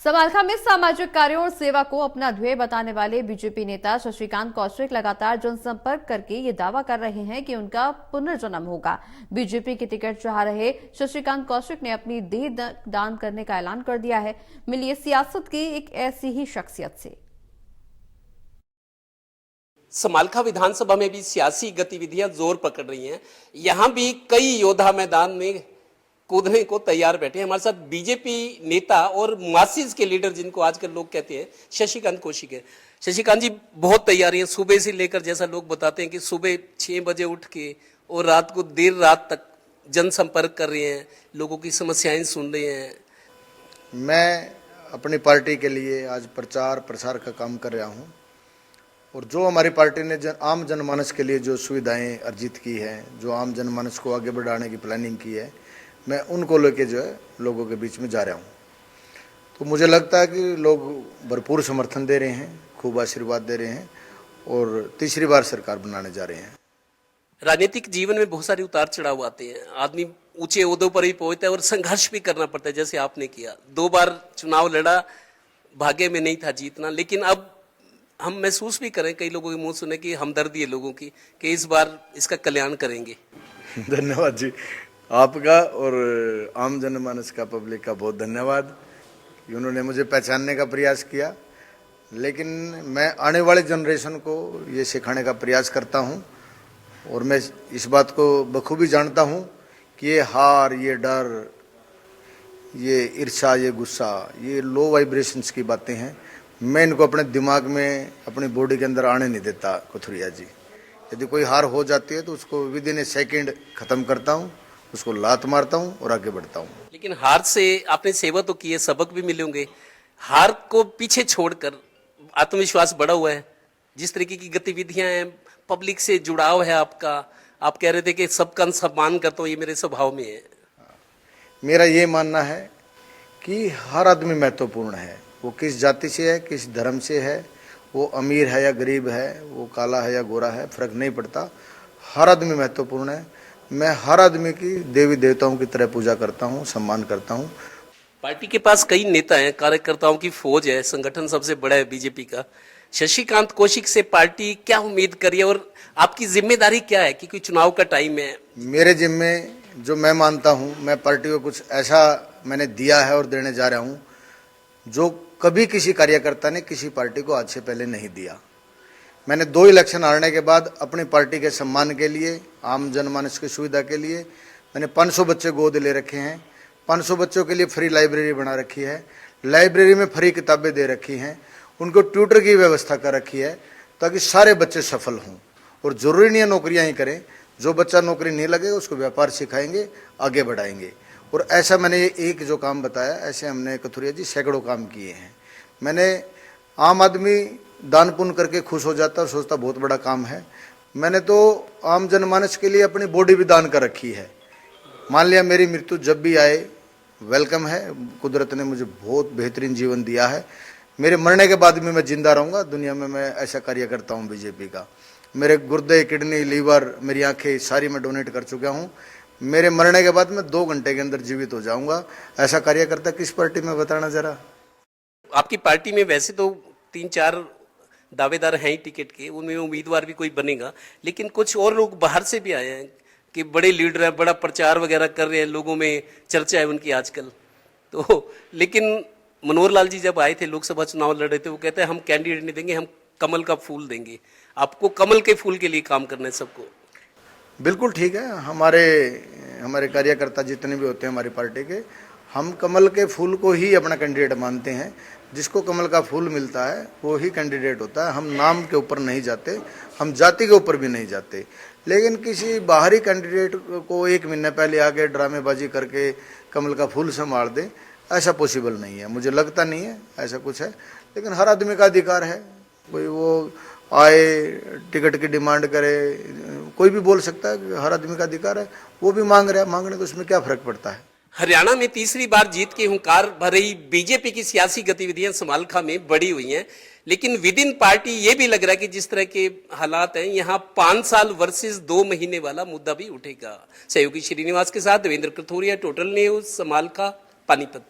समालखा में सामाजिक कार्यों और सेवा को अपना ध्येय बताने वाले बीजेपी नेता शशिकांत कौशिक लगातार जनसंपर्क करके ये दावा कर रहे हैं कि उनका पुनर्जन्म होगा। बीजेपी की टिकट चाह रहे शशिकांत कौशिक ने अपनी देह दान करने का ऐलान कर दिया है। मिलिए सियासत की एक ऐसी ही शख्सियत से। समालखा विधानसभा में भी सियासी गतिविधियां जोर पकड़ रही हैं। यहां भी कई योद्धा मैदान में कूदने को तैयार बैठे हैं। हमारे साथ बीजेपी नेता और मासिस के लीडर जिनको आजकल लोग कहते हैं शशिकांत कौशिक है। शशिकांत जी, बहुत तैयारी है सुबह से लेकर, जैसा लोग बताते हैं कि सुबह 6 बजे उठ के और रात को देर रात तक जनसंपर्क कर रहे हैं, लोगों की समस्याएं सुन रहे हैं। मैं अपनी पार्टी के लिए आज प्रचार प्रसार का काम कर रहा हूँ और जो हमारी पार्टी ने आम जनमानस के लिए जो सुविधाएं अर्जित की है, जो आम जनमानस को आगे बढ़ाने की प्लानिंग की है, मैं उनको लेके जो है लोगों के बीच में जा रहा हूँ। तो मुझे लगता है कि लोग भरपूर समर्थन दे रहे हैं, खूब आशीर्वाद दे रहे हैं और तीसरी बार सरकार बनाने जा रहे हैं। राजनीतिक जीवन में बहुत सारे उतार चढ़ाव आते हैं, आदमी ऊंचे ओहदों पर भी पहुंचता है और संघर्ष भी करना पड़ता है, जैसे आपने किया। 2 बार चुनाव लड़ा, भाग्य में नहीं था जीतना, लेकिन अब हम महसूस भी करें, कई लोगों के मुंह सुने कि हमदर्दी है लोगों की कि इस बार इसका कल्याण करेंगे। धन्यवाद जी, आपका और आम जनमानस का, पब्लिक का बहुत धन्यवाद कि उन्होंने मुझे पहचानने का प्रयास किया। लेकिन मैं आने वाले जनरेशन को ये सिखाने का प्रयास करता हूँ और मैं इस बात को बखूबी जानता हूँ कि ये हार, ये डर, ये ईर्ष्या, ये गुस्सा, ये लो वाइब्रेशंस की बातें हैं। मैं इनको अपने दिमाग में, अपनी बॉडी के अंदर आने नहीं देता कथुरिया जी। यदि कोई हार हो जाती है तो उसको विद इन ए सेकेंड खत्म करता हूँ, उसको लात मारता हूँ और आगे बढ़ता हूँ। लेकिन हार से आपने सेवा तो की है, सबक भी मिले होंगे। हार को पीछे छोड़कर आत्मविश्वास बढ़ा हुआ है, जिस तरीके की गतिविधियां हैं, पब्लिक से जुड़ाव है आपका। आप कह रहे थे कि सबका सम्मान करता हूँ, ये मेरे स्वभाव में है। मेरा ये मानना है कि हर आदमी महत्वपूर्ण है, वो किस जाति से है, किस धर्म से है, वो अमीर है या गरीब है, वो काला है या गोरा है, फर्क नहीं पड़ता। हर आदमी महत्वपूर्ण है। मैं हर आदमी की देवी देवताओं की तरह पूजा करता हूँ, सम्मान करता हूँ। पार्टी के पास कई नेता हैं, कार्यकर्ताओं की फौज है, संगठन सबसे बड़ा है बीजेपी का। शशिकांत कौशिक से पार्टी क्या उम्मीद करिए और आपकी जिम्मेदारी क्या है, क्योंकि चुनाव का टाइम है? मेरे जिम्मे जो मैं मानता हूँ, मैं पार्टी को कुछ ऐसा मैंने दिया है और देने जा रहा हूँ जो कभी किसी कार्यकर्ता ने किसी पार्टी को आज से पहले नहीं दिया। मैंने 2 इलेक्शन हारने के बाद अपनी पार्टी के सम्मान के लिए, आम जनमानस की सुविधा के लिए मैंने 500 बच्चे गोद ले रखे हैं। 500 बच्चों के लिए फ्री लाइब्रेरी बना रखी है, लाइब्रेरी में फ्री किताबें दे रखी हैं, उनको ट्यूटर की व्यवस्था कर रखी है ताकि सारे बच्चे सफल हों। और ज़रूरी नहीं है नौकरियाँ ही करें, जो बच्चा नौकरी नहीं लगे उसको व्यापार सिखाएंगे, आगे बढ़ाएंगे। और ऐसा मैंने एक जो काम बताया, ऐसे हमने कथुरिया जी सैकड़ों काम किए हैं। मैंने आम आदमी दान पुण्य करके खुश हो जाता और सोचता बहुत बड़ा काम है। मैंने तो आम जनमानस के लिए अपनी बॉडी भी दान कर रखी है। मान लिया मेरी मृत्यु जब भी आए, वेलकम है। कुदरत ने मुझे बहुत बेहतरीन जीवन दिया है। मेरे मरने के बाद भी मैं जिंदा रहूँगा दुनिया में। मैं ऐसा कार्य करता हूँ बीजेपी का। मेरे गुर्दे, किडनी, लीवर, मेरी आँखें सारी मैं डोनेट कर चुका हूँ। मेरे मरने के बाद मैं 2 घंटे के अंदर जीवित हो जाऊँगा। ऐसा कार्य करता किस पार्टी में, बताना जरा। आपकी पार्टी में वैसे तो 3-4 दावेदार हैं ही टिकट के, उनमें उम्मीदवार भी कोई बनेगा, लेकिन कुछ और लोग बाहर से भी आए हैं कि बड़े लीडर हैं, बड़ा प्रचार वगैरह कर रहे हैं, लोगों में चर्चा है उनकी आजकल। तो लेकिन मनोहर लाल जी जब आए थे, लोकसभा चुनाव लड़ रहे थे, वो कहते हैं हम कैंडिडेट नहीं देंगे, हम कमल का फूल देंगे। आपको कमल के फूल के लिए काम करना है सबको। बिल्कुल ठीक है। हमारे कार्यकर्ता जितने भी होते हैं हमारी पार्टी के, हम कमल के फूल को ही अपना कैंडिडेट मानते हैं। जिसको कमल का फूल मिलता है वो ही कैंडिडेट होता है। हम नाम के ऊपर नहीं जाते, हम जाति के ऊपर भी नहीं जाते। लेकिन किसी बाहरी कैंडिडेट को 1 महीने पहले आके ड्रामेबाजी करके कमल का फूल संभाल दे, ऐसा पॉसिबल नहीं है। मुझे लगता नहीं है ऐसा कुछ है। लेकिन हर आदमी का अधिकार है, कोई वो आए टिकट की डिमांड करे, कोई भी बोल सकता है कि हर आदमी का अधिकार है। वो भी मांग रहा है, मांगने तो उसमें क्या फर्क पड़ता है। हरियाणा में तीसरी बार जीत के हुंकार भर रही बीजेपी की सियासी गतिविधियां समालखा में बढ़ी हुई हैं, लेकिन विद इन पार्टी ये भी लग रहा है कि जिस तरह के हालात हैं, यहाँ 5 साल वर्सेस 2 महीने वाला मुद्दा भी उठेगा। सहयोगी श्रीनिवास के साथ देवेंद्र कथोरिया, टोटल न्यूज, समालखा, पानीपत।